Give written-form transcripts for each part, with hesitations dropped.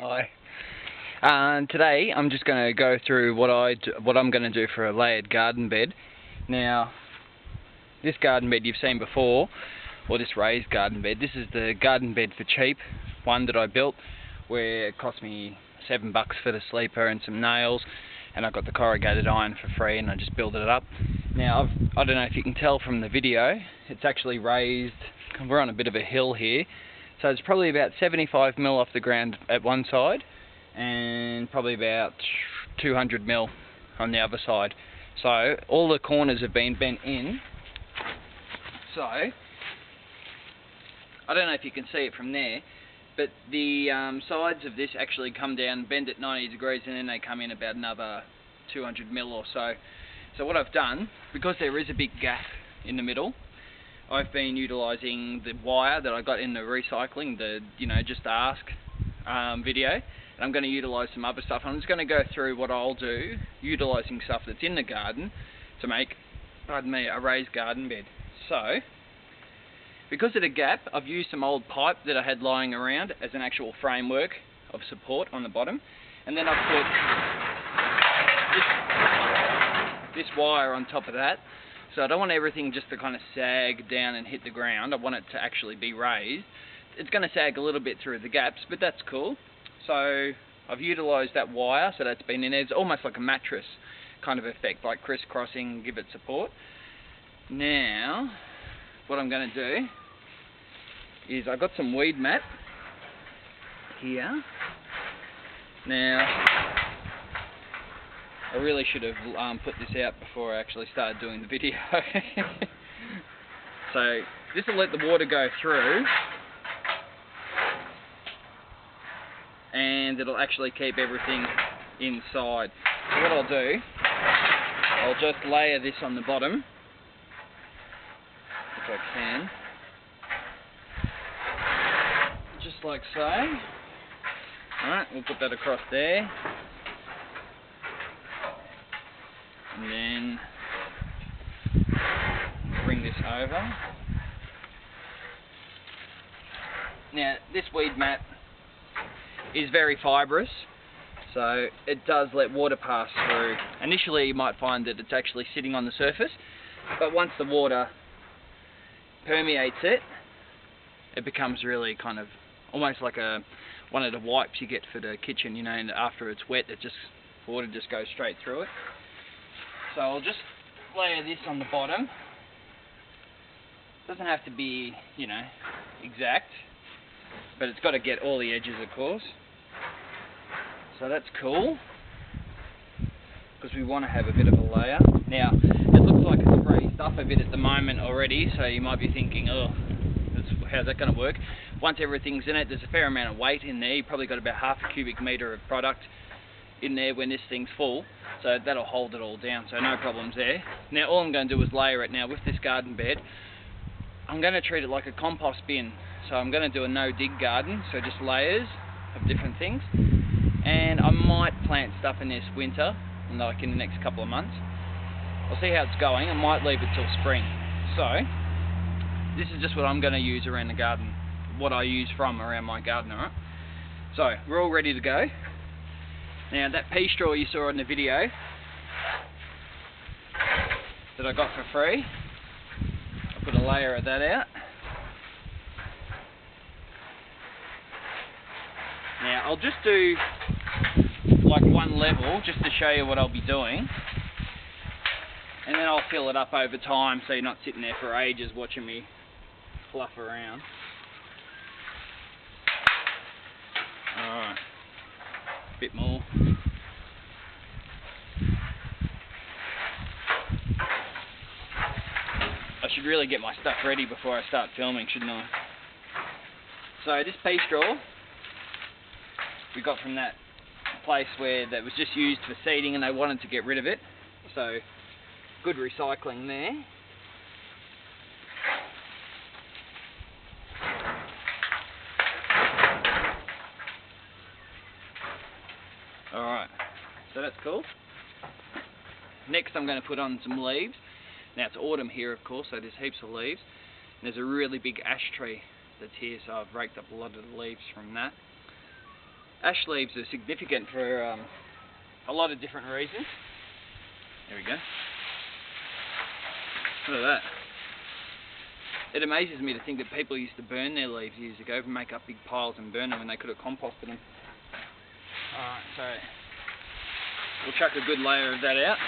Hi. Today I'm just going to go through what I'm going to do for a layered garden bed. Now, this garden bed you've seen before, or this raised garden bed. This is the garden bed for cheap one that I built, where it cost me $7 for the sleeper and some nails, and I got the corrugated iron for free, and I just built it up. Now, I don't know if you can tell from the video, it's actually raised. We're on a bit of a hill here. So it's probably about 75 mil off the ground at one side and probably about 200 mil on the other side. So all the corners have been bent in. So I don't know if you can see it from there, but the sides of this actually come down, bend at 90 degrees, and then they come in about another 200 mil or so. So what I've done, because there is a big gap in the middle, I've been utilising the wire that I got in the recycling, the Just Ask video, and I'm going to utilise some other stuff. I'm just going to go through what I'll do, utilising stuff that's in the garden to make, a raised garden bed. So, because of the gap, I've used some old pipe that I had lying around as an actual framework of support on the bottom, and then I've put this wire on top of that. So I don't want everything just to kind of sag down and hit the ground. I want it to actually be raised. It's going to sag a little bit through the gaps, but that's cool. So I've utilised that wire, so that's been in there. It's almost like a mattress kind of effect, like crisscrossing, give it support. Now, what I'm going to do is I've got some weed mat here. Now, I really should have put this out before I actually started doing the video. So this will let the water go through, and it'll actually keep everything inside. So what I'll do, I'll just layer this on the bottom, if I can, just like so. Alright, we'll put that across there. And then bring this over. Now, this weed mat is very fibrous, so it does let water pass through. Initially you might find that it's actually sitting on the surface, but once the water permeates it, it becomes really kind of almost like one of the wipes you get for the kitchen, and after it's wet, water just goes straight through it. So I'll just layer this on the bottom. Doesn't have to be, exact, but it's got to get all the edges, of course. So that's cool, because we want to have a bit of a layer. Now, it looks like it's raised up a bit at the moment already, so you might be thinking, oh, how's that going to work? Once everything's in it, there's a fair amount of weight in there. You've probably got about half a cubic metre of product in there when this thing's full, so that'll hold it all down, so no problems there. Now all I'm going to do is layer it. Now with this garden bed, I'm going to treat it like a compost bin, so I'm going to do a no-dig garden, so just layers of different things, and I might plant stuff in this winter, like in the next couple of months. I'll see how it's going. I might leave it till spring. So this is just what I'm going to use around the garden, what I use from around my garden. Alright, so we're all ready to go. Now that pea straw you saw in the video that I got for free, I put a layer of that out. Now I'll just do like one level just to show you what I'll be doing, and then I'll fill it up over time so you're not sitting there for ages watching me fluff around. Alright. Bit more. I should really get my stuff ready before I start filming, shouldn't I? So this pea straw we got from that place where that was just used for seeding and they wanted to get rid of it. So good recycling there. Alright, so that's cool. Next I'm going to put on some leaves. Now it's autumn here, of course, so there's heaps of leaves. And there's a really big ash tree that's here, so I've raked up a lot of the leaves from that. Ash leaves are significant for a lot of different reasons. There we go. Look at that. It amazes me to think that people used to burn their leaves years ago, make up big piles and burn them when they could have composted them. Alright, so we'll chuck a good layer of that out.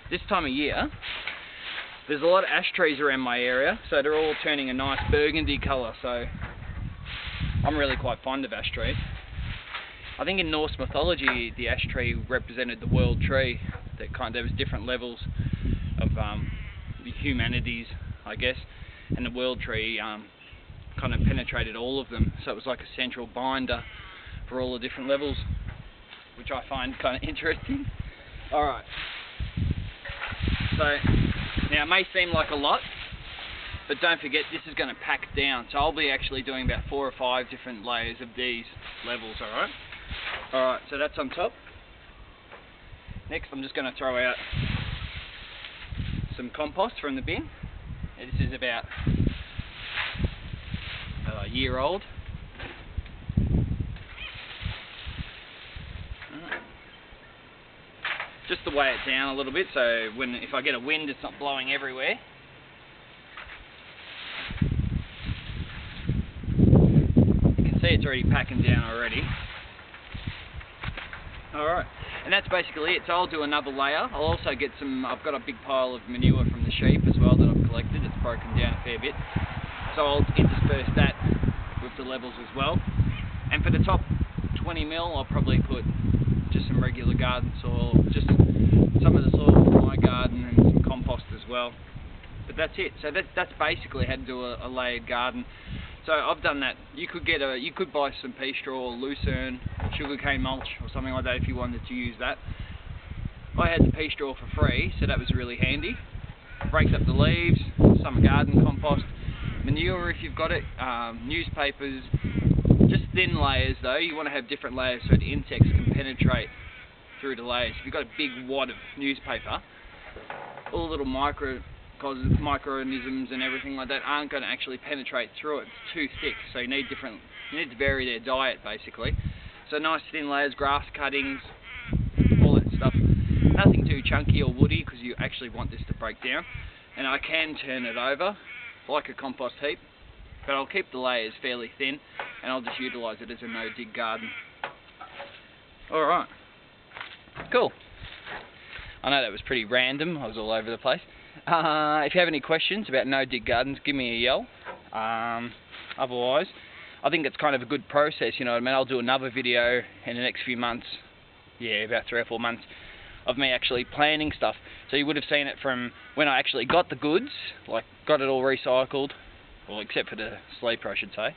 This time of year, there's a lot of ash trees around my area, so they're all turning a nice burgundy colour, so I'm really quite fond of ash trees. I think in Norse mythology, the ash tree represented the world tree. There was different levels of the humanities, I guess, and the world tree kind of penetrated all of them. So it was like a central binder for all the different levels, which I find kind of interesting. Alright, so now it may seem like a lot, but don't forget this is going to pack down. So I'll be actually doing about 4 or 5 different layers of these levels, alright? Alright, so that's on top. Next I'm just going to throw out some compost from the bin. This is about a year old. Just to weigh it down a little bit, so if I get a wind it's not blowing everywhere. You can see it's already packing down already. Alright, and that's basically it. So I'll do another layer. I'll also get I've got a big pile of manure from the sheep as well that I've collected. It's broken down a fair bit. So I'll intersperse that with the levels as well. And for the top 20 mil, I'll probably put just some regular garden soil, just some of the soil from my garden and some compost as well. But that's it. So that's basically how to do a layered garden. So I've done that. You could buy some pea straw or lucerne, sugarcane mulch or something like that if you wanted to use that. I had the pea straw for free, so that was really handy. Breaks up the leaves, some garden compost, manure if you've got it, newspapers, just thin layers though. You want to have different layers so the insects can penetrate through the layers. If you've got a big wad of newspaper, all the little microorganisms and everything like that aren't going to actually penetrate through it. It's too thick, so you need to vary their diet basically. So nice thin layers, grass cuttings, all that stuff. Nothing too chunky or woody because you actually want this to break down. And I can turn it over like a compost heap, but I'll keep the layers fairly thin and I'll just utilise it as a no-dig garden. Alright, cool. I know that was pretty random, I was all over the place. If you have any questions about no-dig gardens, give me a yell. Otherwise, I think it's kind of a good process, you know what I mean? I'll do another video in the next few months, about 3 or 4 months, of me actually planning stuff. So you would have seen it from when I actually got the goods, like got it all recycled, well except for the sleeper I should say,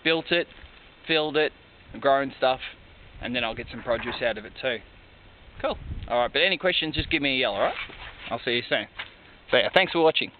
built it, filled it, grown stuff, and then I'll get some produce out of it too. Cool. Alright, but any questions, just give me a yell, alright? I'll see you soon. So yeah, thanks for watching.